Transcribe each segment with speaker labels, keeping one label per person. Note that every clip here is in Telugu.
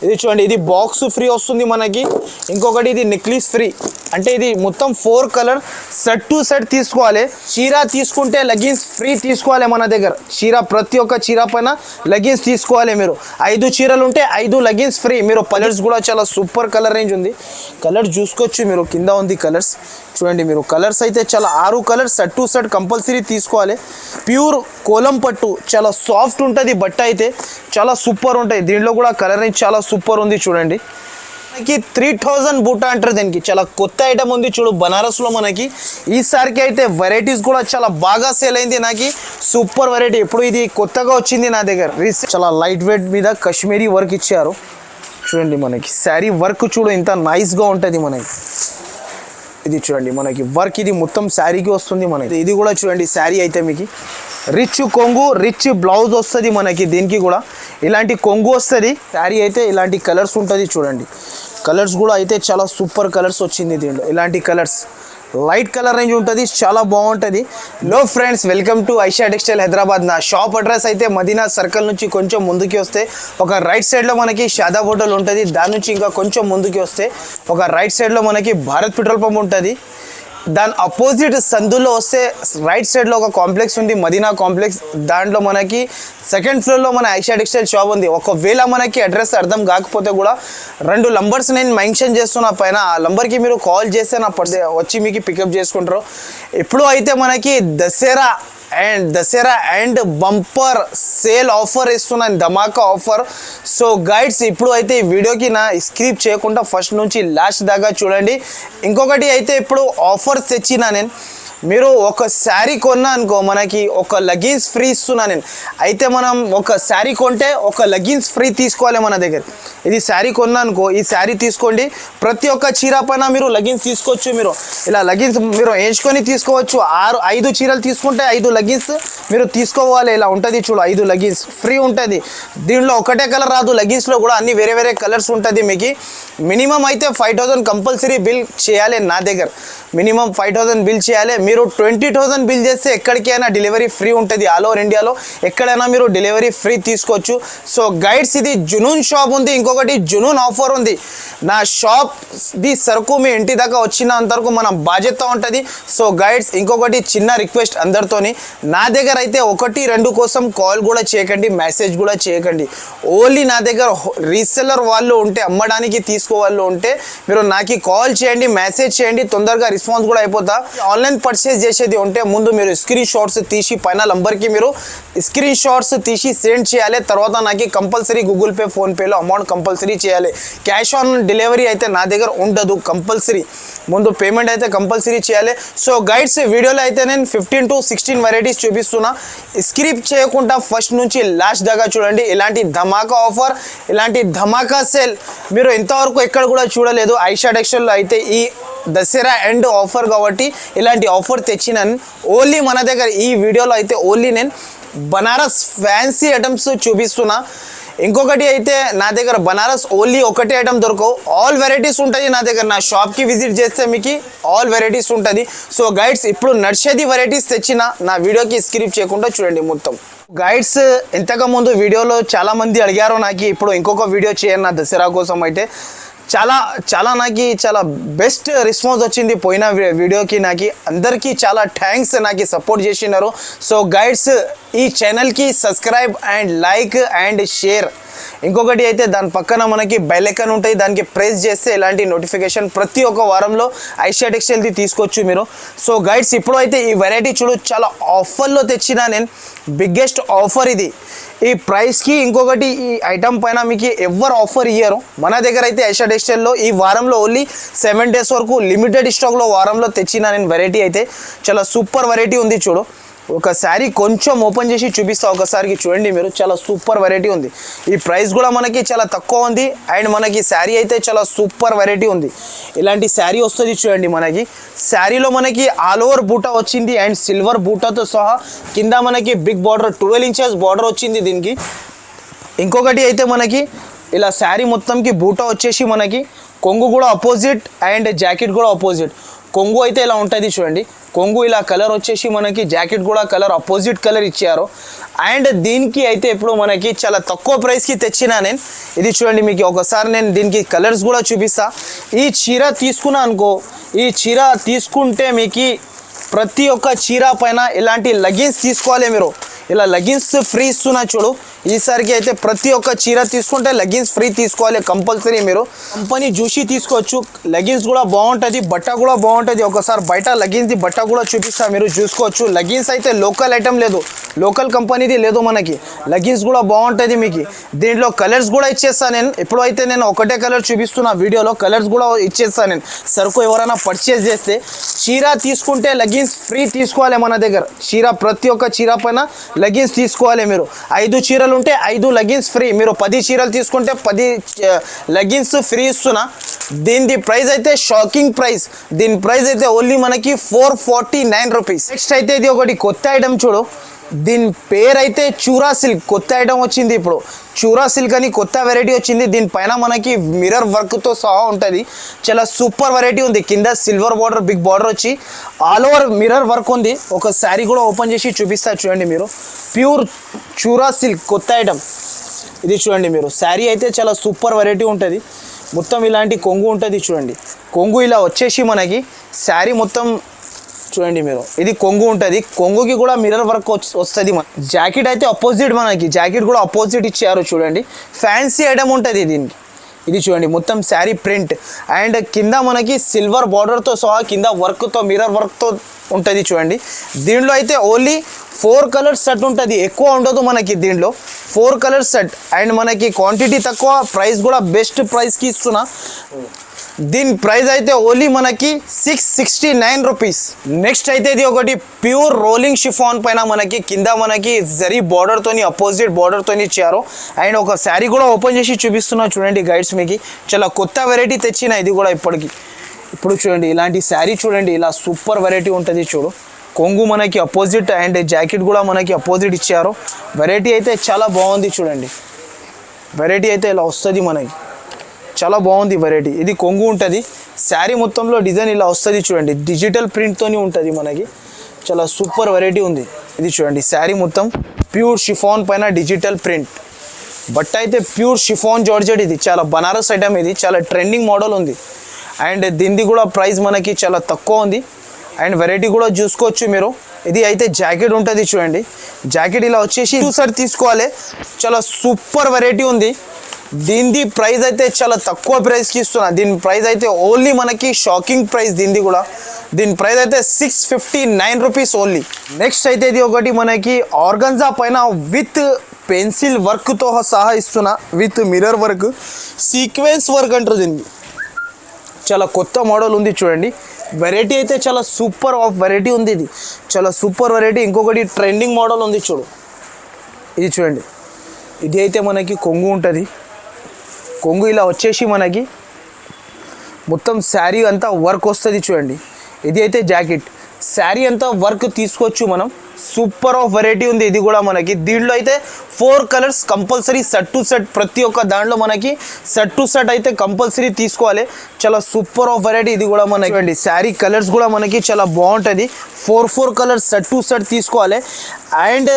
Speaker 1: ఇది చూడండి, ఇది బాక్స్ ఫ్రీ వస్తుంది మనకి. ఇంకొకటి ఇది నెక్లెస్ ఫ్రీ, అంటే ఇది మొత్తం 4 కలర్ సెట్ టు సెట్ తీసుకోవాలి. చీర తీసుకుంటే లెగిన్స్ ఫ్రీ తీసుకోవాలి మన దగ్గర. చీర ప్రతి ఒక్క చీర పైన లెగిన్స్ తీసుకోవాలి మీరు. 5 చీరలు ఉంటే 5 లెగిన్స్ ఫ్రీ. మీరు కలర్స్ కూడా చాలా సూపర్ కలర్ రేంజ్ ఉంది. కలర్ చూసుకోవచ్చు మీరు, కింద ఉంది కలర్స్ చూడండి మీరు. కలర్స్ అయితే చాలా 6 colours set to set compulsory తీసుకోవాలి. ప్యూర్ కోలం పట్టు, చాలా సాఫ్ట్ ఉంటుంది బట్ట అయితే, చాలా సూపర్ ఉంటుంది. దీంట్లో కూడా కలర్ రేంజ్ చాలా సూపర్ ఉంది చూడండి. మనకి 3000 బూటా అంటారు దీనికి. చాలా కొత్త ఐటమ్ ఉంది చూడు బనారస్లో మనకి. ఈసారికి అయితే వెరైటీస్ కూడా చాలా బాగా సేల్ అయింది నాకు. సూపర్ వెరైటీ, ఇప్పుడు ఇది కొత్తగా వచ్చింది నా దగ్గర. చాలా లైట్ వెయిట్ మీద కాశ్మీరీ వర్క్ ఇచ్చారు చూడండి. మనకి శారీ వర్క్ చూడు ఎంత నైస్గా ఉంటుంది మనకి. ఇది చూడండి మనకి వర్క్, ఇది మొత్తం శారీకి వస్తుంది మనకి. ఇది కూడా చూడండి శారీ అయితే మీకు రిచ్ కొంగు, రిచ్ బ్లౌజ్ వస్తుంది మనకి. దీనికి కూడా ఇలాంటి కొంగు వస్తుంది. శారీ అయితే ఇలాంటి కలర్స్ ఉంటుంది చూడండి. కలర్స్ కూడా అయితే చాలా సూపర్ కలర్స్ వచ్చింది దీంట్లో. ఇలాంటి కలర్స్ లైట్ కలర్ రేంజ్ ఉంటుంది, చాలా బాగుంటుంది. Hello friends, welcome to Aisha textile Hyderabad. నా షాప్ అడ్రస్ అయితే మదీనా సర్కిల్ నుంచి కొంచెం ముందుకి వస్తే ఒక రైట్ సైడ్లో మనకి షాదాబ్ హోటల్ ఉంటుంది. దాని నుంచి ఇంకా కొంచెం ముందుకి వస్తే ఒక రైట్ సైడ్లో మనకి భారత్ పెట్రోల్ పంప్ ఉంటుంది. దాని అపోజిట్ సందులో వస్తే రైట్ సైడ్లో ఒక కాంప్లెక్స్ ఉంది, మదీనా కాంప్లెక్స్. దాంట్లో మనకి సెకండ్ ఫ్లోర్లో మన ఐషా టెక్స్టైల్ షాప్ ఉంది. ఒకవేళ మనకి అడ్రస్ అర్థం కాకపోతే కూడా 2 నంబర్స్ నేను మెన్షన్ చేస్తున్నా పైన. ఆ నంబర్కి మీరు కాల్ చేస్తే నా వచ్చి మీకు పికప్ చేసుకుంటారు. ఇప్పుడు అయితే మనకి Dasara and bumper sale offer ఇస్తున్నాను, ధమాకా ఆఫర్. సో గైడ్స్, ఇప్పుడు అయితే ఈ వీడియోకి నా స్క్రిప్ట్ చేయకుండా ఫస్ట్ నుంచి లాస్ట్ దాకా చూడండి. ఇంకొకటి అయితే ఇప్పుడు ఆఫర్స్ తెచ్చినా నేను. మీరు ఒక శారీ కొన్నా అనుకో, మనకి ఒక లెగిన్స్ ఫ్రీ ఇస్తున్నా నేను. అయితే మనం ఒక శారీ కొంటే ఒక లెగిన్స్ ఫ్రీ తీసుకోవాలి మన దగ్గర. ఇది శారీ కొన్నా అనుకో, ఈ శారీ తీసుకోండి. ప్రతి ఒక్క చీర పైన మీరు లెగిన్స్ తీసుకోవచ్చు. మీరు ఇలా లెగిన్స్ మీరు ఎంచుకొని తీసుకోవచ్చు. 5 చీరలు తీసుకుంటే 5 లెగిన్స్ మీరు తీసుకోవాలి. ఇలా ఉంటుంది చూడు, 5 లెగిన్స్ ఫ్రీ ఉంటుంది. దీంట్లో ఒకటే కలర్ రాదు, లెగిన్స్లో కూడా అన్ని వేరే వేరే కలర్స్ ఉంటుంది. మీకు మినిమం అయితే 5000 కంపల్సరీ బిల్ చేయాలి నా దగ్గర. మినిమం 5000 బిల్ చేయాలి. మీరు 20,000 బిల్ చేస్తే ఎక్కడికైనా డెలివరీ ఫ్రీ ఉంటుంది. ఆల్ ఓవర్ ఇండియాలో ఎక్కడైనా మీరు డెలివరీ ఫ్రీ తీసుకోవచ్చు. సో గైడ్స్, ఇది జునూన్ షాప్ ఉంది. ఇంకొకటి జునూన్ ఆఫర్ ఉంది. నా షాప్ ది సరుకు మీ ఇంటి దాకా వచ్చినంత వరకు మన బాధ్యత ఉంటుంది. సో గైడ్స్, ఇంకొకటి చిన్న రిక్వెస్ట్ అందరితోని, నా దగ్గర అయితే 1-2 కోసం కాల్ కూడా చేయకండి, మెసేజ్ కూడా చేయకండి. ఓన్లీ నా దగ్గర రీసెల్లర్ వాళ్ళు ఉంటే, అమ్మడానికి తీసుకోవాళ్ళు ఉంటే మీరు నాకు కాల్ చేయండి, మెసేజ్ చేయండి. తొందరగా రెస్పాన్స్ కూడా అయిపోతా. ఆన్లైన్ పర్చేస్ చేసేది ఉంటే ముందు మీరు స్క్రీన్ షాట్స్ తీసి పైన నంబర్కి మీరు స్క్రీన్ షాట్స్ తీసి సెండ్ చేయాలి. తర్వాత నాకు కంపల్సరీ గూగుల్ పే, ఫోన్పేలో అమౌంట్ కంపల్సరీ చేయాలి. క్యాష్ ఆన్ డెలివరీ అయితే నా దగ్గర ఉండదు. కంపల్సరీ ముందు పేమెంట్ అయితే కంపల్సరీ చేయాలి. సో గైడ్స్, వీడియోలో అయితే నేను 15 to 16 వెరైటీస్ చూపిస్తున్నా. స్క్రిప్ట్ చేయకుండా ఫస్ట్ నుంచి లాస్ట్ దాకా చూడండి. ఇలాంటి ధమాకా ఆఫర్, ఇలాంటి ధమాకా సేల్ మీరు ఇంతవరకు ఎక్కడ కూడా చూడలేదు. ఐషా టెక్స్టైల్లో అయితే ఈ దసరా ఎండ్ ఆఫర్ కాబట్టి ఇలాంటి ఆఫర్ తెచ్చినాను. ఓన్లీ మన దగ్గర ఈ వీడియోలో అయితే ఓన్లీ నేను బనారస్ ఫ్యాన్సీ ఐటమ్స్ చూపిస్తున్నా. ఇంకొకటి అయితే నా దగ్గర బనారస్ ఓన్లీ ఒకటే ఐటమ్ దొరకవు, ఆల్ వెరైటీస్ ఉంటుంది నా దగ్గర. నా షాప్కి విజిట్ చేస్తే మీకు ఆల్ వెరైటీస్ ఉంటుంది. సో గైడ్స్, ఇప్పుడు నడిచేది వెరైటీస్ తెచ్చిన నా వీడియోకి స్క్రిప్ట్ చేయకుండా చూడండి మొత్తం. గైడ్స్, ఇంతకుముందు వీడియోలో చాలామంది అడిగారు నాకు ఇప్పుడు ఇంకొక వీడియో చేయండి నా దసరా కోసం. అయితే చాలా నాకు చాలా బెస్ట్ రెస్పాన్స్ వచ్చింది పోయిన వీడియోకి. నాకు అందరికీ చాలా థ్యాంక్స్, నాకు సపోర్ట్ చేసినారు. సో గైడ్స్, ఈ ఛానల్కి subscribe and like and share. ఇంకొకటి అయితే దాని పక్కన మనకి బెల్ ఐకాన్ ఉంటుంది, దానికి ప్రెస్ చేస్తే ఇలాంటి నోటిఫికేషన్ ప్రతి ఒక్క వారంలో ఐషా టెక్స్టైల్ది తీసుకోవచ్చు మీరు. సో గైడ్స్, ఇప్పుడు అయితే ఈ వెరైటీ చూడు, చాలా ఆఫర్లో తెచ్చినా నేను. బిగ్గెస్ట్ ఆఫర్ ఇది ఈ ప్రైస్కి. ఇంకొకటి ఈ ఐటమ్ పైన మీకు ఎవరు ఆఫర్ ఇయ్యరు. మన దగ్గర అయితే ఐషా టెక్స్టైల్లో ఈ వారంలో ఓన్లీ 7 days వరకు లిమిటెడ్ స్టాక్లో వారంలో తెచ్చినా నేను. వెరైటీ అయితే చాలా సూపర్ వెరైటీ ఉంది చూడు. ఒక శారీ కొంచెం ఓపెన్ చేసి చూపిస్తా ఒకసారికి చూడండి మీరు. చాలా సూపర్ వెరైటీ ఉంది. ఈ ప్రైస్ కూడా మనకి చాలా తక్కువ ఉంది. అండ్ మనకి శారీ అయితే చాలా సూపర్ వెరైటీ ఉంది. ఇలాంటి శారీ వస్తుంది చూడండి. మనకి శారీలో మనకి ఆల్ ఓవర్ బూటా వచ్చింది అండ్ సిల్వర్ బూటాతో సహా కింద మనకి బిగ్ బార్డర్ 12 inches బార్డర్ వచ్చింది దీనికి. ఇంకొకటి అయితే మనకి ఇలా శారీ మొత్తంకి బూటా వచ్చేసి మనకి కొంగు కూడా అపోజిట్ అండ్ జాకెట్ కూడా అపోజిట్. కొంగు అయితే ఇలా ఉంటుంది చూడండి. కొంగు ఇలా కలర్ వచ్చేసి మనకి, జాకెట్ కూడా కలర్ అపోజిట్ కలర్ ఇచ్చారు. అండ్ దీనికి అయితే ఇప్పుడు మనకి చాలా తక్కువ ప్రైస్కి తెచ్చినా నేను. ఇది చూడండి, మీకు ఒకసారి నేను దీనికి కలర్స్ కూడా చూపిస్తా. ఈ చీర తీసుకున్నా అనుకో, ఈ చీర తీసుకుంటే మీకు ప్రతి ఒక్క చీర పైన ఇలాంటి లెగిన్స్ తీసుకోవాలి మీరు. ఇలా లెగిన్స్ ఫ్రీ ఇస్తున్నా చూడు. ఈసారికి అయితే ప్రతి ఒక్క చీర తీసుకుంటే లెగిన్స్ ఫ్రీ తీసుకోవాలి కంపల్సరీ. మీరు కంపెనీ చూసి తీసుకోవచ్చు. లెగిన్స్ కూడా బాగుంటుంది, బట్ట కూడా బాగుంటుంది. ఒకసారి బయట లెగిన్స్ బట్ట కూడా చూపిస్తా, మీరు చూసుకోవచ్చు. లెగిన్స్ అయితే లోకల్ ఐటమ్ లేదు, లోకల్ కంపెనీది లేదు మనకి. లెగిన్స్ కూడా బాగుంటుంది మీకు. దీంట్లో కలర్స్ కూడా ఇచ్చేస్తాను నేను. ఎప్పుడైతే నేను ఒకటే కలర్ చూపిస్తున్నా వీడియోలో, కలర్స్ కూడా ఇచ్చేస్తాను నేను. సరుకు ఎవరైనా పర్చేస్ చేస్తే చీర తీసుకుంటే లెగిన్స్ ఫ్రీ తీసుకోవాలి మన దగ్గర. చీర ప్రతి ఒక్క చీర పైన లెగిన్స్ తీసుకోవాలి మీరు. 5 చీరలు ఉంటే 5 లెగిన్స్ ఫ్రీ. మీరు 10 చీరలు తీసుకుంటే 10 లెగిన్స్ ఫ్రీ ఇస్తున్నా. దీని ప్రైస్ అయితే షాకింగ్ ప్రైస్. దీని ప్రైస్ అయితే ఓన్లీ మనకి 449 రూపీస్. నెక్స్ట్ అయితే ఇది ఒకటి కొత్త ఐటమ్ చూడు. దీని పేరు అయితే చూరా సిల్క్. కొత్త ఐటమ్ వచ్చింది ఇప్పుడు, చూరా సిల్క్ అని కొత్త వెరైటీ వచ్చింది. దీనిపైన మనకి మిర్రర్ వర్క్తో సహా ఉంటుంది. చాలా సూపర్ వెరైటీ ఉంది. కింద సిల్వర్ బార్డర్, బిగ్ బార్డర్ వచ్చి ఆల్ ఓవర్ మిర్రర్ వర్క్ ఉంది. ఒక శారీ కూడా ఓపెన్ చేసి చూపిస్తా చూడండి మీరు. ప్యూర్ చూరా సిల్క్ కొత్త ఐటమ్ ఇది చూడండి మీరు. శారీ అయితే చాలా సూపర్ వెరైటీ ఉంటుంది. మొత్తం ఇలాంటి కొంగు ఉంటుంది చూడండి. కొంగు ఇలా వచ్చేసి మనకి శారీ మొత్తం చూడండి మీరు. ఇది కొంగు ఉంటుంది, కొంగుకి కూడా మిర్రర్ వర్క్ వస్తుంది. జాకెట్ అయితే అపోజిట్, మనకి జాకెట్ కూడా అపోజిట్ ఇచ్చారు చూడండి. ఫ్యాన్సీ ఐటమ్ ఉంటుంది దీనికి. ఇది చూడండి మొత్తం శారీ ప్రింట్ అండ్ కింద మనకి సిల్వర్ బార్డర్తో సహా కింద వర్క్తో మిర్రర్ వర్క్తో ఉంటుంది చూడండి. దీంట్లో అయితే ఓన్లీ 4 కలర్స్ సెట్ ఉంటుంది, ఎక్కువ ఉండదు మనకి. దీంట్లో 4 కలర్స్ సెట్ అండ్ మనకి క్వాంటిటీ తక్కువ, ప్రైస్ కూడా బెస్ట్ ప్రైస్కి ఇస్తున్నా. దీని ప్రైస్ అయితే ఓన్లీ మనకి 669 రూపీస్. నెక్స్ట్ అయితే ఇది ఒకటి ప్యూర్ రోలింగ్ షిఫాన్ పైన మనకి కింద మనకి జరీ బార్డర్తోని అపోజిట్ బార్డర్తోని ఇచ్చారు. అండ్ ఒక శారీ కూడా ఓపెన్ చేసి చూపిస్తున్నా చూడండి గైడ్స్. మీకు చాలా కొత్త వెరైటీ తెచ్చిన ఇది కూడా ఇప్పటికి. ఇప్పుడు చూడండి ఇలాంటి శారీ చూడండి, ఇలా సూపర్ వెరైటీ ఉంటుంది చూడు. కొంగు మనకి అపోజిట్ అండ్ జాకెట్ కూడా మనకి అపోజిట్ ఇచ్చారు. వెరైటీ అయితే చాలా బాగుంది చూడండి. వెరైటీ అయితే ఇలా వస్తుంది మనకి, చాలా బాగుంది వెరైటీ. ఇది కొంగు ఉంటుంది, శారీ మొత్తంలో డిజైన్ ఇలా వస్తుంది చూడండి. డిజిటల్ ప్రింట్తోని ఉంటుంది మనకి. చాలా సూపర్ వెరైటీ ఉంది. ఇది చూడండి శారీ మొత్తం ప్యూర్ షిఫాన్ పైన డిజిటల్ ప్రింట్. బట్ అయితే ప్యూర్ షిఫాన్ జార్జెట్. ఇది చాలా బనారస్ ఐటమ్, ఇది చాలా ట్రెండింగ్ మోడల్ ఉంది. అండ్ దీనిది కూడా ప్రైస్ మనకి చాలా తక్కువ ఉంది. అండ్ వెరైటీ కూడా చూసుకోవచ్చు మీరు. ఇది అయితే జాకెట్ ఉంటుంది చూడండి. జాకెట్ ఇలా వచ్చేసి 2 సెట్ తీసుకోవాలి. చాలా సూపర్ వెరైటీ ఉంది. దీనిది ప్రైస్ అయితే చాలా తక్కువ ప్రైస్కి ఇస్తున్నా. దీని ప్రైస్ అయితే ఓన్లీ మనకి షాకింగ్ ప్రైస్. దీనిది కూడా దీని ప్రైస్ అయితే 659 రూపీస్ ఓన్లీ. నెక్స్ట్ అయితే ఇది ఒకటి మనకి ఆర్గన్జా పైన విత్ పెన్సిల్ వర్క్తో సహా ఇస్తున్నా, with mirror work, sequence work అంటారు దీనికి. చాలా కొత్త మోడల్ ఉంది చూడండి. వెరైటీ అయితే చాలా సూపర్ ఆఫ్ వెరైటీ ఉంది. ఇది చాలా సూపర్ వెరైటీ. ఇంకొకటి ట్రెండింగ్ మోడల్ ఉంది చూడు. ఇది చూడండి, ఇది అయితే మనకి కొంగు ఉంటుంది. కొంగు ఇలా వచ్చేసి మనకి మొత్తం శారీ అంతా వర్క్ వస్తుంది చూడండి. ఇది అయితే జాకెట్, శారీ అంతా వర్క్ తీసుకోవచ్చు మనం. సూపర్ ఆఫ్ వెరైటీ ఉంది ఇది కూడా మనకి. దీంట్లో అయితే 4 colours compulsory, set to set. ప్రతి ఒక్క దాంట్లో మనకి సెట్ టు సెట్ అయితే కంపల్సరీ తీసుకోవాలి. చాలా సూపర్ ఆఫ్ వెరైటీ ఇది కూడా మనకి. శారీ కలర్స్ కూడా మనకి చాలా బాగుంటుంది. 4 కలర్స్ సెట్ టు సెట్ తీసుకోవాలి. అండ్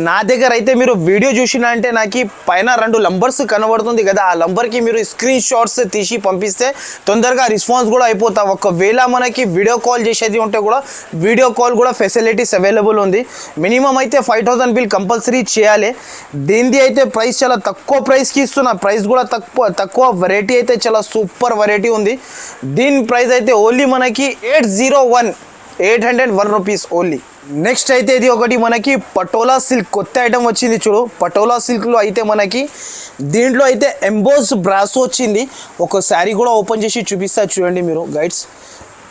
Speaker 1: నా దగ్గర అయితే మీరు వీడియో చూసినా అంటే నాకు పైన 2 నంబర్స్ కనబడుతుంది కదా, ఆ నంబర్కి మీరు స్క్రీన్ షాట్స్ తీసి పంపిస్తే తొందరగా రెస్పాన్స్ కూడా అయిపోతా. ఒకవేళ మనకి వీడియో కాల్ చేసేది ఉంటే కూడా వీడియో కాల్ కూడా ఫెసిలిటీస్ అవైలబుల్ ఉంది. మినిమం అయితే 5000 బిల్ కంపల్సరీ చేయాలి. దీనిది అయితే ప్రైస్ చాలా తక్కువ ప్రైస్కి ఇస్తున్నా. ప్రైస్ కూడా తక్కువ వెరైటీ అయితే చాలా సూపర్ వెరైటీ ఉంది. దీని ప్రైస్ అయితే ఓన్లీ మనకి 801 రూపీస్ ఓన్లీ. నెక్స్ట్ అయితే ఇది ఒకటి మనకి పటోలా సిల్క్ కొత్త ఐటమ్ వచ్చింది చూడు. పటోలా సిల్క్లో అయితే మనకి దీంట్లో అయితే ఎంబోస్ బ్రాసో వచ్చింది. ఒక శారీ కూడా ఓపెన్ చేసి చూపిస్తా చూడండి మీరు గైడ్స్.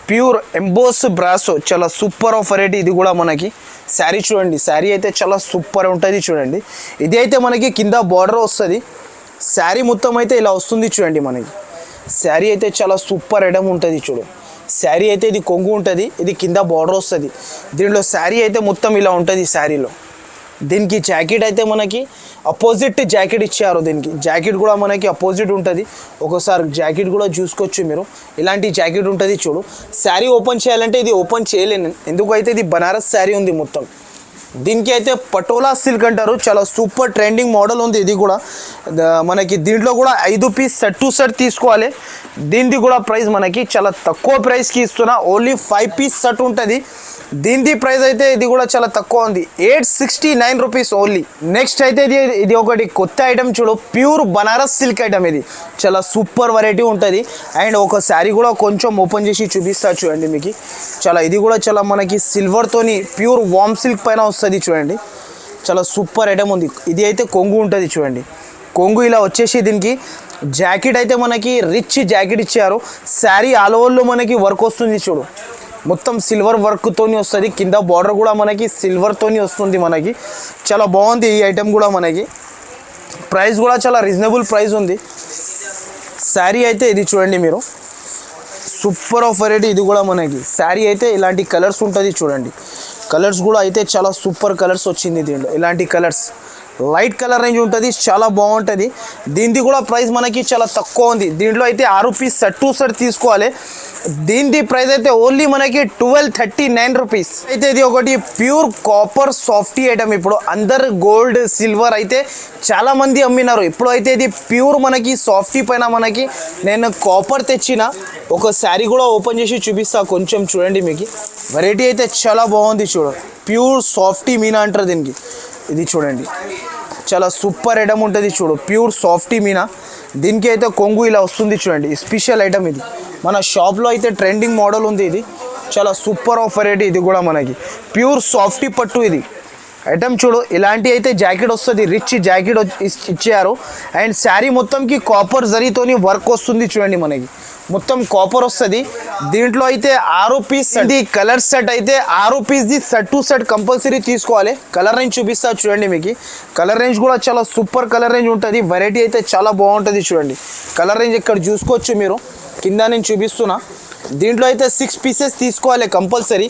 Speaker 1: ప్యూర్ ఎంబోస్ బ్రాసో, చాలా సూపర్ ఆఫ్ వెరైటీ ఇది కూడా మనకి. శారీ చూడండి, శారీ అయితే చాలా సూపర్ ఉంటుంది చూడండి. ఇది అయితే మనకి కింద బార్డర్ వస్తుంది. శారీ మొత్తం అయితే ఇలా వస్తుంది చూడండి మనకి. శారీ అయితే చాలా సూపర్ ఐటమ్ ఉంటుంది చూడు. శారీ అయితే ఇది కొంగు ఉంటుంది, ఇది కింద బార్డర్ వస్తుంది. దీంట్లో శారీ అయితే మొత్తం ఇలా ఉంటుంది శారీలో. దీనికి జాకెట్ అయితే మనకి అపోజిట్ జాకెట్ ఇచ్చారు. దీనికి జాకెట్ కూడా మనకి అపోజిట్ ఉంటుంది. ఒకసారి జాకెట్ కూడా చూసుకోవచ్చు మీరు. ఇలాంటి జాకెట్ ఉంటుంది చూడు. శారీ ఓపెన్ చేయాలంటే ఇది ఓపెన్ చేయలేను, ఎందుకైతే ఇది బనారస్ శారీ ఉంది మొత్తం. దీనికి అయితే పటోలా సిల్క్ అంటారు, చాలా సూపర్ ట్రెండింగ్ మోడల్ ఉంది ఇది కూడా. మనకి దీంట్లో కూడా 5 పీస్ సెట్ టు సెట్ తీసుకోవాలి. దీనిది కూడా ప్రైస్ మనకి చాలా తక్కువ ప్రైస్కి ఇస్తున్నా, ఓన్లీ 5 పీస్ సెట్ ఉంటుంది. దీనిది ప్రైస్ అయితే ఇది కూడా చాలా తక్కువ ఉంది, 869 రూపీస్ ఓన్లీ. నెక్స్ట్ అయితే ఇది ఒకటి కొత్త ఐటమ్ చూడు, ప్యూర్ బనారస్ సిల్క్ ఐటమ్. ఇది చాలా సూపర్ వెరైటీ ఉంటుంది. అండ్ ఒక శారీ కూడా కొంచెం ఓపెన్ చేసి చూపిస్తా చూడండి మీకు. ఇది కూడా చాలా మనకి సిల్వర్తోని ప్యూర్ వామ్ సిల్క్ పైన వస్తుంది చూడండి, చాలా సూపర్ ఐటమ్ ఉంది. ఇది అయితే కొంగు ఉంటుంది చూడండి, కొంగు ఇలా వచ్చేసి దీనికి జాకెట్ అయితే మనకి రిచ్ జాకెట్ ఇచ్చారు. శారీ ఆల్ ఓవర్లో మనకి వర్క్ వస్తుంది చూడు, మొత్తం సిల్వర్ వర్క్తోని వస్తుంది. కింద బార్డర్ కూడా మనకి సిల్వర్తోని వస్తుంది మనకి, చాలా బాగుంది ఈ ఐటమ్ కూడా. మనకి ప్రైస్ కూడా చాలా రీజనబుల్ ప్రైస్ ఉంది. శారీ అయితే ఇది చూడండి మీరు, సూపర్ ఆఫ్ వెరైటీ. ఇది కూడా మనకి శారీ అయితే ఇలాంటి కలర్స్ ఉంటుంది చూడండి, కలర్స్ కూడా అయితే చాలా సూపర్ కలర్స్ వచ్చింది దీంట్లో. ఇలాంటి కలర్స్ లైట్ కలర్ రేంజ్ ఉంటుంది, చాలా బాగుంటుంది. దీనిది కూడా ప్రైస్ మనకి చాలా తక్కువ ఉంది. దీంట్లో అయితే 6 పీస్ సెట్ టు సెట్ తీసుకోవాలి. దీనిది ప్రైస్ అయితే ఓన్లీ మనకి 1239 రూపీస్. అయితే ఇది ఒకటి ప్యూర్ కాపర్ సాఫ్టీ ఐటమ్. ఇప్పుడు అందరు గోల్డ్ సిల్వర్ అయితే చాలా మంది అమ్మినారు, ఇప్పుడు అయితే ఇది ప్యూర్ మనకి సాఫ్టీ పైన మనకి నేను కాపర్ తెచ్చిన. ఒక శారీ కూడా ఓపెన్ చేసి చూపిస్తా కొంచెం చూడండి మీకు. వెరైటీ అయితే చాలా బాగుంది చూడు, ప్యూర్ సాఫ్టీ మీనా అంటారు దీనికి. ఇది చూడండి, చాలా సూపర్ ఐటమ్ ఉంటుంది చూడు, ప్యూర్ సాఫ్టీ మీనా. దీనికి అయితే కొంగు ఇలా వస్తుంది చూడండి, స్పెషల్ ఐటమ్ ఇది. మన షాప్లో అయితే ట్రెండింగ్ మోడల్ ఉంది ఇది, చాలా సూపర్ ఆఫ్ వెరైటీ. ఇది కూడా మనకి ప్యూర్ సాఫ్టీ పట్టు ఇది ఐటమ్ చూడు. ఇలాంటి అయితే జాకెట్ వస్తుంది, రిచ్ జాకెట్ ఇచ్చారు. అండ్ శారీ మొత్తంకి కాపర్ జరీతోని వర్క్ వస్తుంది చూడండి, మనకి మొత్తం కాపర్ వస్తుంది. దీంట్లో అయితే 6 పీస్ ఇది కలర్ సెట్ అయితే 6 పీస్ది సెట్ టు సెట్ కంపల్సరీ తీసుకోవాలి. కలర్ రేంజ్ చూపిస్తా చూడండి మీకు. కలర్ రేంజ్ కూడా చాలా సూపర్ కలర్ రేంజ్ ఉంటుంది. వెరైటీ అయితే చాలా బాగుంటుంది చూడండి. కలర్ రేంజ్ ఇక్కడ చూసుకోవచ్చు మీరు, కింద నేను చూపిస్తున్నా. దీంట్లో అయితే 6 పీసెస్ తీసుకోవాలి కంపల్సరీ.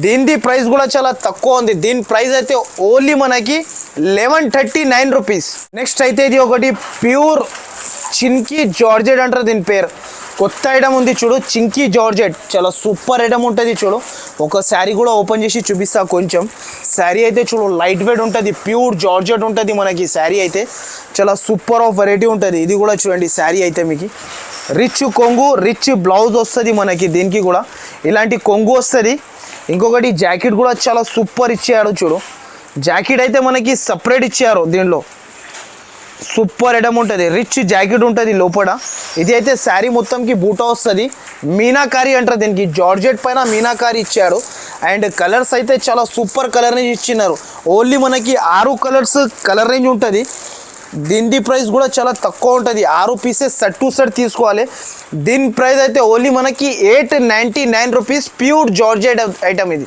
Speaker 1: దీనిది ప్రైస్ కూడా చాలా తక్కువ ఉంది. దీని ప్రైస్ అయితే ఓన్లీ మనకి 1139 రూపీస్. నెక్స్ట్ అయితే ఇది ఒకటి ప్యూర్ చింకీ జార్జెట్ అంటారు దీని పేరు. కొత్త ఐటమ్ ఉంది చూడు, చింకీ జార్జెట్, చాలా సూపర్ ఐటమ్ ఉంటుంది చూడు. ఒక శారీ కూడా ఓపెన్ చేసి చూపిస్తా కొంచెం. శారీ అయితే చూడు లైట్ వెయిట్ ఉంటుంది, ప్యూర్ జార్జెట్ ఉంటుంది మనకి. శారీ అయితే చాలా సూపర్ ఆఫ్ వెరైటీ ఉంటుంది. ఇది కూడా చూడండి శారీ అయితే మీకు రిచ్ కొంగు, రిచ్ బ్లౌజ్ వస్తుంది మనకి. దీనికి కూడా ఇలాంటి కొంగు వస్తుంది. ఇంకొకటి జాకెట్ కూడా చాలా సూపర్ ఇచ్చాడు చూడు, జాకెట్ అయితే మనకి సపరేట్ ఇచ్చారు. దీనిలో సూపర్ ఐటమ్ ఉంటుంది, రిచ్ జాకెట్ ఉంటుంది లోపల. ఇది అయితే శారీ మొత్తంకి బూటా వస్తుంది, మీనాకారి అంటారు దీనికి. జార్జెట్ పైన మీనాకారి ఇచ్చాడు. అండ్ కలర్స్ అయితే చాలా సూపర్ కలర్ రేంజ్ ఇచ్చినారు. ఓన్లీ మనకి 6 కలర్స్ కలర్ రేంజ్ ఉంటుంది. దీని ప్రైస్ కూడా చాలా తక్కువ ఉంటుంది, 6 పీసెస్ సెట్ టు సెట్ తీసుకోవాలి. దీని ప్రైస్ అయితే ఓన్లీ మనకి 899 రూపీస్, ప్యూర్ జార్జెట్ ఐటమ్ ఇది.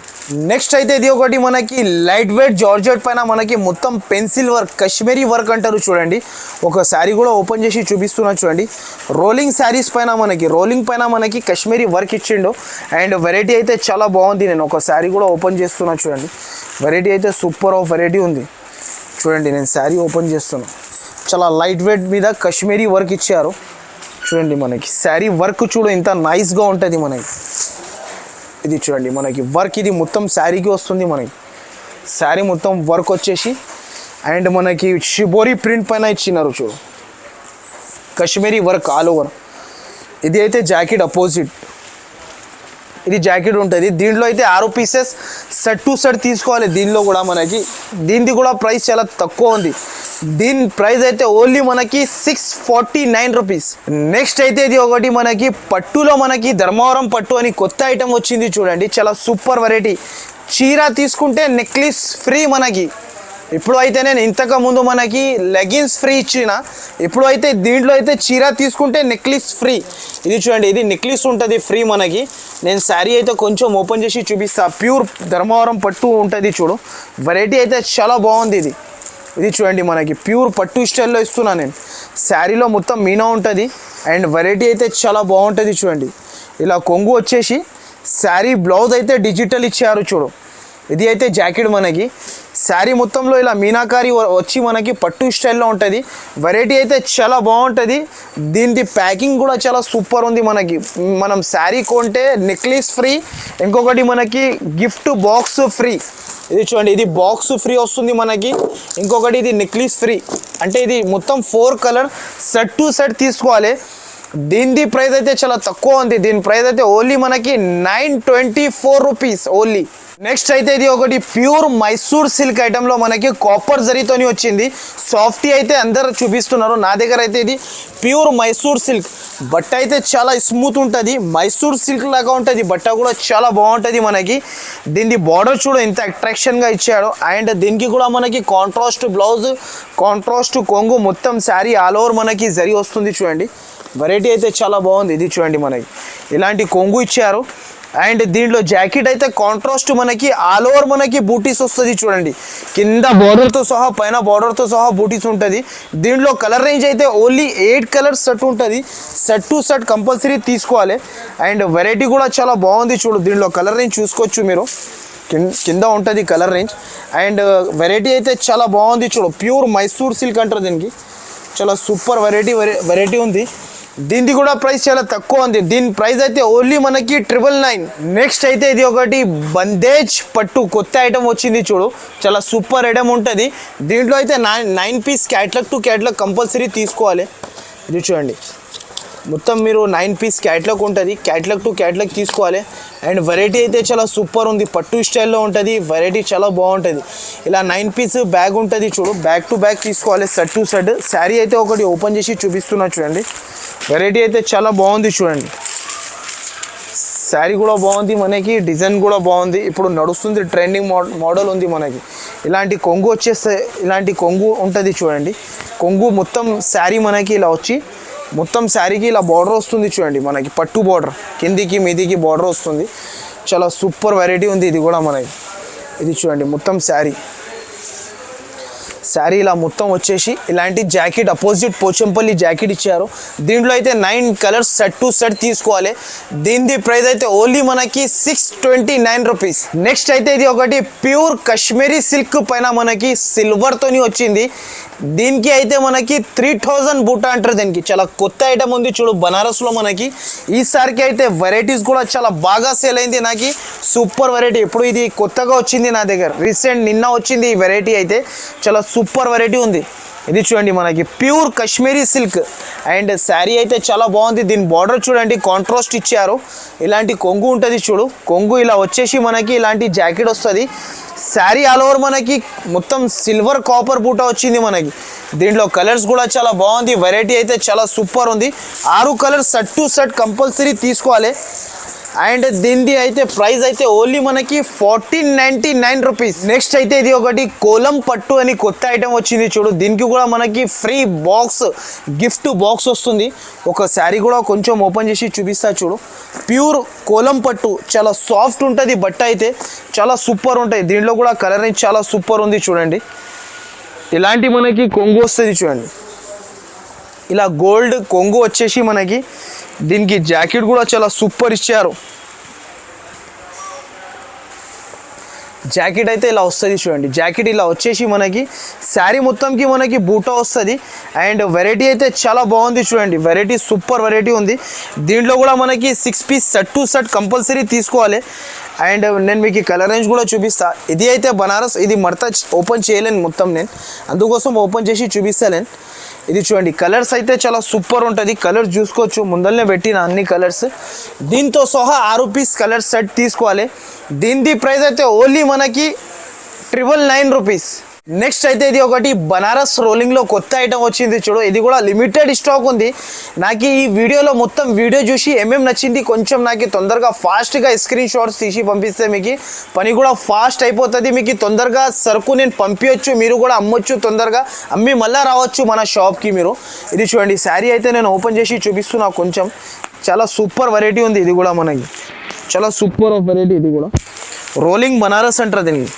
Speaker 1: నెక్స్ట్ అయితే ఇది ఒకటి మనకి లైట్ వెయిట్ జార్జెట్ పైన మనకి మొత్తం పెన్సిల్ వర్క్, కాశ్మీరీ వర్క్ అంటారు చూడండి. ఒక శారీ కూడా ఓపెన్ చేసి చూపిస్తున్నా చూడండి. రోలింగ్ శారీస్ పైన మనకి, రోలింగ్ పైన మనకి కాశ్మీరీ వర్క్ ఇచ్చిండు. అండ్ వెరైటీ అయితే చాలా బాగుంది. నేను ఒక శారీ కూడా ఓపెన్ చేస్తున్నా చూడండి. వెరైటీ అయితే సూపర్ ఆఫ్ వెరైటీ ఉంది చూడండి. నేను శారీ ఓపెన్ చేస్తున్నాను, చాలా లైట్ వెయిట్ మీద కాశ్మీరీ వర్క్ ఇచ్చారు చూడండి. మనకి శారీ వర్క్ చూడు ఎంత నైస్గా ఉంటుంది మనకి. ఇది చూడండి మనకి వర్క్, ఇది మొత్తం శారీకి వస్తుంది మనకి. శారీ మొత్తం వర్క్ వచ్చేసి అండ్ మనకి షిబోరి ప్రింట్ పైన ఇచ్చినారు చూడు, కాశ్మీరీ వర్క్ ఆల్ ఓవర్. ఇది అయితే జాకెట్ అపోజిట్, ఇది జాకెట్ ఉంటుంది. దీంట్లో అయితే 6 పీసెస్ సెట్ టు సెట్ తీసుకోవాలి. దీనిలో కూడా మనకి దీనిది కూడా ప్రైస్ చాలా తక్కువ ఉంది. దీని ప్రైస్ అయితే ఓన్లీ మనకి 649 రూపీస్. నెక్స్ట్ అయితే ఇది ఒకటి మనకి పట్టులో మనకి ధర్మవరం పట్టు అని కొత్త ఐటమ్ వచ్చింది చూడండి, చాలా సూపర్ వెరైటీ. చీర తీసుకుంటే నెక్లెస్ ఫ్రీ మనకి. ఇప్పుడు అయితే నేను ఇంతకు ముందు మనకి లెగిన్స్ ఫ్రీ ఇచ్చిన, ఇప్పుడు అయితే దీంట్లో అయితే చీర తీసుకుంటే నెక్లెస్ ఫ్రీ. ఇది చూడండి, ఇది నెక్లెస్ ఉంటుంది ఫ్రీ మనకి. నేను శారీ అయితే కొంచెం ఓపెన్ చేసి చూపిస్తా. ప్యూర్ ధర్మవరం పట్టు ఉంటుంది చూడు, వెరైటీ అయితే చాలా బాగుంది. ఇది చూడండి మనకి ప్యూర్ పట్టు స్టైల్లో ఇస్తున్నా నేను. శారీలో మొత్తం మీనా ఉంటుంది అండ్ వెరైటీ అయితే చాలా బాగుంటుంది చూడండి. ఇలా కొంగు వచ్చేసి శారీ బ్లౌజ్ అయితే డిజిటల్ ఇచ్చారు చూడు. ఇది అయితే జాకెట్ మనకి. శారీ మొత్తంలో ఇలా మీనాకారి వచ్చి మనకి పట్టు స్టైల్లో ఉంటుంది. వెరైటీ అయితే చాలా బాగుంటుంది. దీని ప్యాకింగ్ కూడా చాలా సూపర్ ఉంది మనకి. మనం శారీ కొంటే నెక్లెస్ ఫ్రీ, ఇంకొకటి మనకి గిఫ్ట్ బాక్స్ ఫ్రీ. ఇది చూడండి, ఇది బాక్స్ ఫ్రీ వస్తుంది మనకి. ఇంకొకటి ఇది నెక్లెస్ ఫ్రీ. అంటే ఇది మొత్తం 4 కలర్ సెట్ టు సెట్ తీసుకోవాలి. దీని ప్రైస్ అయితే చాలా తక్కువ ఉంది. దీని ప్రైస్ అయితే ఓన్లీ మనకి 924 రూపీస్ ఓన్లీ. నెక్స్ట్ అయితే ఇది ఒకటి ప్యూర్ మైసూర్ సిల్క్ ఐటెంలో మనకి కాపర్ జరీతోని వచ్చింది. సాఫ్టీ అయితే అందరు చూపిస్తున్నారు. నా దగ్గర అయితే ఇది ప్యూర్ మైసూర్ సిల్క్. బట్ట అయితే చాలా స్మూత్ ఉంటుంది, మైసూర్ సిల్క్ లాగా ఉంటుంది. బట్ట కూడా చాలా బాగుంటుంది మనకి. దీని బార్డర్ చూడ ఎంత అట్రాక్షన్గా ఇచ్చాడు. అండ్ దీనికి కూడా మనకి కాంట్రాస్ట్ బ్లౌజ్, కాంట్రాస్ట్ కొంగు, మొత్తం శారీ ఆల్ ఓవర్ మనకి జరీ వస్తుంది. చూడండి వెరైటీ అయితే చాలా బాగుంది. ఇది చూడండి మనకి ఇలాంటి కొంగు ఇచ్చారు. అండ్ దీంట్లో జాకెట్ అయితే కాంట్రాస్ట్ మనకి ఆల్ ఓవర్ మనకి బూటీస్ వస్తుంది. చూడండి కింద బార్డర్తో సహా పైన బార్డర్తో సహా బూటీస్ ఉంటుంది. దీంట్లో కలర్ రేంజ్ అయితే ఓన్లీ 8 కలర్స్ సెట్ ఉంటుంది. సెట్ టు సెట్ కంపల్సరీ తీసుకోవాలి. అండ్ వెరైటీ కూడా చాలా బాగుంది. చూడు దీంట్లో కలర్ రేంజ్ చూసుకోవచ్చు మీరు, కింద ఉంటుంది కలర్ రేంజ్. అండ్ వెరైటీ అయితే చాలా బాగుంది. చూడు ప్యూర్ మైసూర్ సిల్క్ అంటారు దీనికి. చాలా సూపర్ వెరైటీ ఉంది. దీనికి కూడా ప్రైస్ చాలా తక్కువ ఉంది. దీని ప్రైస్ అయితే ఓన్లీ మనకి 999. నెక్స్ట్ అయితే ఇది ఒకటి బందేజ్ పట్టు కొత్త ఐటమ్ వచ్చింది. చూడు చాలా సూపర్ ఐటమ్ ఉంటుంది. దీంట్లో అయితే 9 piece catalogue to catalogue compulsory తీసుకోవాలి. ఇది చూడండి మొత్తం మీరు 9 పీస్ క్యాట్లాగ్ ఉంటుంది. క్యాట్లాగ్ టు క్యాట్లాగ్ తీసుకోవాలి. అండ్ వెరైటీ అయితే చాలా సూపర్ ఉంది. పట్టు స్టైల్లో ఉంటుంది. వెరైటీ చాలా బాగుంటుంది. ఇలా 9 పీస్ బ్యాగ్ ఉంటుంది. చూడు బ్యాగ్ టు బ్యాగ్ తీసుకోవాలి, సెట్ టు సెట్. శారీ అయితే ఒకటి ఓపెన్ చేసి చూపిస్తున్నా చూడండి. వెరైటీ అయితే చాలా బాగుంది. చూడండి శారీ కూడా బాగుంది మనకి, డిజైన్ కూడా బాగుంది. ఇప్పుడు నడుస్తుంది ట్రెండింగ్ మోడల్ ఉంది మనకి. ఇలాంటి కొంగు వచ్చేస్తే ఇలాంటి కొంగు ఉంటుంది. చూడండి కొంగు మొత్తం శారీ మనకి ఇలా వచ్చి మొత్తం శారీకి ఇలా బార్డర్ వస్తుంది. చూడండి మనకి పట్టు బార్డర్, కిందికి మీదికి బార్డర్ వస్తుంది. చాలా సూపర్ వెరైటీ ఉంది ఇది కూడా మనకి. ఇది చూడండి మొత్తం శారీ ఇలా మొత్తం వచ్చేసి ఇలాంటి జాకెట్ అపోజిట్ పోచంపల్లి జాకెట్ ఇచ్చారు. దీంట్లో అయితే 9 కలర్స్ సెట్ టు సెట్ తీసుకోవాలి. దీని ప్రైస్ అయితే ఓన్లీ మనకి 629 రూపీస్. నెక్స్ట్ అయితే ఇది ఒకటి ప్యూర్ కాశ్మీరీ సిల్క్ పైన మనకి సిల్వర్తోని వచ్చింది. దీనికి అయితే మనకి 3000 బూటా అంటారు. దీనికి చాలా కొత్త ఐటమ్ ఉంది. చూడు బనారస్లో మనకి ఈసారికి అయితే వెరైటీస్ కూడా చాలా బాగా సేల్ అయింది. నాకు సూపర్ వెరైటీ. ఇప్పుడు ఇది కొత్తగా వచ్చింది నా దగ్గర, రీసెంట్ నిన్న వచ్చింది ఈ వెరైటీ. అయితే చాలా సూపర్ వెరైటీ ఉంది. ఇది చూడండి మనకి pure Kashmiri silk. And sari అయితే చాలా బాగుంది. దీని బార్డర్ చూడండి కాంట్రాస్ట్ ఇచ్చారు. ఇలాంటి కొంగు ఉంటుంది. చూడు కొంగు ఇలా వచ్చేసి మనకి ఇలాంటి జాకెట్ వస్తుంది. శారీ ఆల్ ఓవర్ మనకి మొత్తం సిల్వర్ కాపర్ బూటా వచ్చింది మనకి. దీంట్లో కలర్స్ కూడా చాలా బాగుంది. వెరైటీ అయితే చాలా సూపర్ ఉంది. 6 colours set to set compulsory తీసుకోవాలి. అండ్ దీనిది అయితే ప్రైస్ అయితే ఓన్లీ మనకి 1499 రూపీస్. నెక్స్ట్ అయితే ఇది ఒకటి కోలం పట్టు అని కొత్త ఐటమ్ వచ్చింది. చూడు దీనికి కూడా మనకి ఫ్రీ బాక్స్, గిఫ్ట్ బాక్స్ వస్తుంది. ఒక శారీ కూడా కొంచెం ఓపెన్ చేసి చూపిస్తా. చూడు ప్యూర్ కోలం పట్టు చాలా సాఫ్ట్ ఉంటుంది. బట్ట అయితే చాలా సూపర్ ఉంటుంది. దీంట్లో కూడా కలర్ చాలా సూపర్ ఉంది. చూడండి ఇలాంటి మనకి కొంగు వస్తుంది. చూడండి ఇలా గోల్డ్ కొంగు వచ్చేసి మనకి. దీనికి జాకెట్ కూడా చాలా సూపర్ ఇచ్చారు. జాకెట్ అయితే ఇలా వస్తుంది. చూడండి జాకెట్ ఇలా వచ్చేసి మనకి శారీ మొత్తంకి మనకి బూటా వస్తుంది. అండ్ వెరైటీ అయితే చాలా బాగుంది. చూడండి వెరైటీ సూపర్ వెరైటీ ఉంది. దీంట్లో కూడా మనకి 6 piece set to set compulsory తీసుకోవాలి. అండ్ నేను మీకు కలర్ రేంజ్ కూడా చూపిస్తా. ఇది అయితే బనారస్, ఇది మడత ఓపెన్ చేయలేను మొత్తం, నేను అందుకోసం ఓపెన్ చేసి చూపిస్తాను. ఇది చూడండి కలర్స్ అయితే చాలా సూపర్ ఉంటుంది. కలర్స్ చూసుకోవచ్చు, ముందరనే పెట్టిన అన్ని కలర్స్. దీంతో సహా 6 పీస్ కలర్ సెట్ తీసుకోవాలి. దీని ప్రైస్ అయితే ఓన్లీ మనకి 999 రూపీస్. నెక్స్ట్ అయితే ఇది ఒకటి బనారస్ రోలింగ్లో కొత్త ఐటమ్ వచ్చింది. చూడు ఇది కూడా లిమిటెడ్ స్టాక్ ఉంది. నాకు ఈ వీడియోలో మొత్తం వీడియో చూసి ఏమేమి నచ్చింది కొంచెం నాకు తొందరగా ఫాస్ట్గా స్క్రీన్ షాట్స్ తీసి పంపిస్తే మీకు పని కూడా ఫాస్ట్ అయిపోతుంది. మీకు తొందరగా సరుకు నేను పంపించవచ్చు, మీరు కూడా అమ్మొచ్చు, తొందరగా అమ్మి మళ్ళీ రావచ్చు మన షాప్కి మీరు. ఇది చూడండి శారీ అయితే నేను ఓపెన్ చేసి చూపిస్తున్నా కొంచెం. చాలా సూపర్ వెరైటీ ఉంది. ఇది కూడా మనకి చాలా సూపర్ ఆఫ్ వెరైటీ. ఇది కూడా రోలింగ్ బనారస్ అంటారు దీనికి.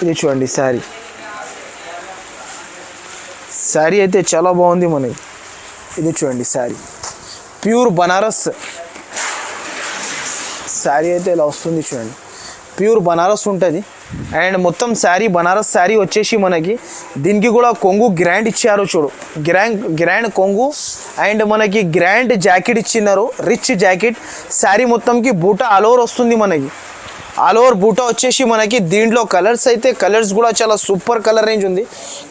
Speaker 1: ఇది చూడండి శారీ అయితే చాలా బాగుంది మనకి. ఇది చూడండి శారీ ప్యూర్ బనారస్ శారీ అయితే ఇలా వస్తుంది. చూడండి ప్యూర్ బనారస్ ఉంటుంది. అండ్ మొత్తం శారీ బనారస్ శారీ వచ్చేసి మనకి దీనికి కూడా కొంగు గ్రాండ్ ఇచ్చారు. చూడు గ్రాండ్ కొంగు అండ్ మనకి గ్రాండ్ జాకెట్ ఇచ్చినారు, రిచ్ జాకెట్. శారీ మొత్తంకి బూటా ఆల్ ఓవర్ వస్తుంది మనకి. ఆల్ ఓవర్ బూటా వచ్చేసి మనకి దీంట్లో కలర్స్ కూడా చాలా సూపర్ కలర్ రేంజ్ ఉంది.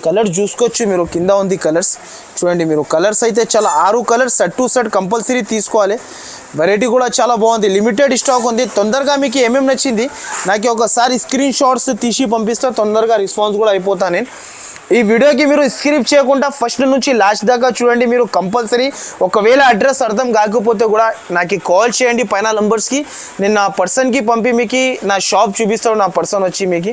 Speaker 1: కలర్స్ చూసుకోవచ్చు మీరు, కింద ఉంది కలర్స్ చూడండి మీరు. కలర్స్ అయితే చాలా 6 colours set to set compulsory తీసుకోవాలి. వెరైటీ కూడా చాలా బాగుంది, లిమిటెడ్ స్టాక్ ఉంది. తొందరగా మీకు ఏమేమి నచ్చింది నాకు ఒకసారి స్క్రీన్ షాట్స్ తీసి పంపిస్తే తొందరగా రెస్పాన్స్ కూడా అయిపోతాను నేను. ఈ వీడియోకి మీరు స్కిప్ చేయకుండా ఫస్ట్ నుంచి లాస్ట్ దాకా చూడండి మీరు కంపల్సరీ. ఒకవేళ అడ్రస్ అర్థం కాకపోతే కూడా నాకు కాల్ చేయండి పైన నంబర్స్కి, నేను నా పర్సన్కి పంపి మీకు నా షాప్ చూపిస్తాను. నా పర్సన్ వచ్చి మీకు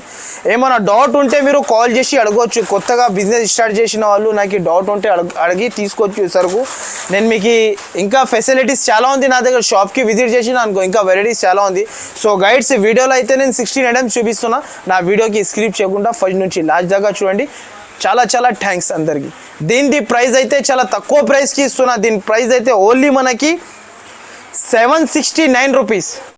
Speaker 1: ఏమైనా డౌట్ ఉంటే మీరు కాల్ చేసి అడగవచ్చు. కొత్తగా బిజినెస్ స్టార్ట్ చేసిన వాళ్ళు నాకు డౌట్ ఉంటే అడిగి తీసుకోవచ్చు సరుకు. నేను మీకు ఇంకా ఫెసిలిటీస్ చాలా ఉంది నా దగ్గర. షాప్కి విజిట్ చేసిన అనుకో ఇంకా వెరైటీస్ చాలా ఉంది. సో గైడ్స్ వీడియోలో అయితే నేను 16 ఐటమ్స్ చూపిస్తున్నా. నా వీడియోకి స్కిప్ చేయకుండా ఫస్ట్ నుంచి లాస్ట్ దాకా చూడండి. చాలా చాలా థ్యాంక్స్ అందరికీ. దీని ప్రైస్ అయితే చాలా తక్కువ ప్రైస్కి ఇస్తున్నా. దీని ప్రైస్ అయితే ఓన్లీ మనకి 769 రూపీస్.